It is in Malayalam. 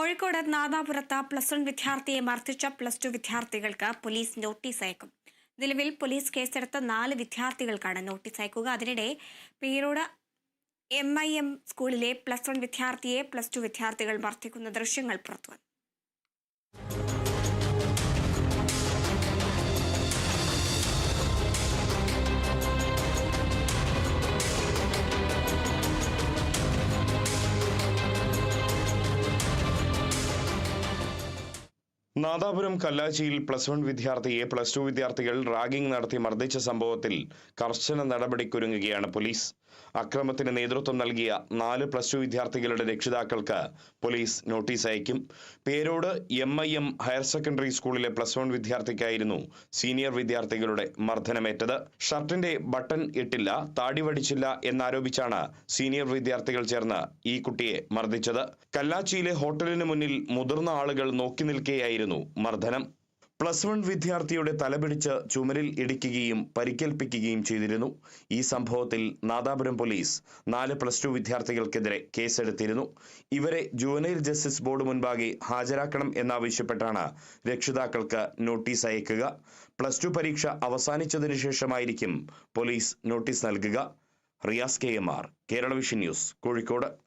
കോഴിക്കോട് നാദാപുരത്ത് +1 വിദ്യാർത്ഥിയെ മർദ്ദിച്ച +2 വിദ്യാർത്ഥികൾക്ക് പോലീസ് നോട്ടീസ് അയക്കും. നിലവിൽ പോലീസ് കേസെടുത്ത 4 വിദ്യാർത്ഥികൾക്കാണ് നോട്ടീസ് അയക്കുക. അതിനിടെ പേരോട് MIM സ്കൂളിലെ +1 വിദ്യാർത്ഥിയെ +2 വിദ്യാർത്ഥികൾ മർദ്ദിക്കുന്ന ദൃശ്യങ്ങൾ പുറത്തുവന്നു. നാദാപുരം കല്ലാച്ചിയിൽ +1 വിദ്യാർത്ഥിയെ +2 വിദ്യാർത്ഥികൾ റാഗിംഗ് നടത്തി മർദ്ദിച്ച സംഭവത്തിൽ കർശന നടപടിക്കൊരുങ്ങുകയാണ് പോലീസ്. അക്രമത്തിന് നേതൃത്വം നൽകിയ 4 +2 വിദ്യാർത്ഥികളുടെ രക്ഷിതാക്കൾക്ക് പോലീസ് നോട്ടീസ് അയക്കും. പേരോട് MIM ഹയർ സെക്കൻഡറി സ്കൂളിലെ +1 വിദ്യാർത്ഥിക്കായിരുന്നു സീനിയർ വിദ്യാർത്ഥികളുടെ മർദ്ദനമേറ്റത്. ഷർട്ടിന്റെ ബട്ടൺ ഇട്ടില്ല, താടി വടിച്ചില്ല എന്നാരോപിച്ചാണ് സീനിയർ വിദ്യാർത്ഥികൾ ചേർന്ന് ഈ കുട്ടിയെ മർദ്ദിച്ചത്. കല്ലാച്ചിയിലെ ഹോട്ടലിന് മുന്നിൽ മുതിർന്ന ആളുകൾ നോക്കി നിൽക്കുകയായിരുന്നു മർദ്ദനം. +1 വിദ്യാർത്ഥിയുടെ തലപിടിച്ച് ചുമരിൽ ഇടിക്കുകയും പരിക്കേൽപ്പിക്കുകയും ചെയ്തിരുന്നു. ഈ സംഭവത്തിൽ നാദാപുരം പോലീസ് 4 +2 വിദ്യാർത്ഥികൾക്കെതിരെ കേസെടുത്തിരുന്നു. ഇവരെ ജുവനൈൽ ജസ്റ്റിസ് ബോർഡ് മുൻപാകെ ഹാജരാക്കണം എന്നാവശ്യപ്പെട്ടാണ് രക്ഷിതാക്കൾക്ക് നോട്ടീസ് അയക്കുക. +2 പരീക്ഷ അവസാനിച്ചതിനു ശേഷമായിരിക്കും പോലീസ് നോട്ടീസ് നൽകുക. Riyas KMR, Kerala vision news, Kozhikode.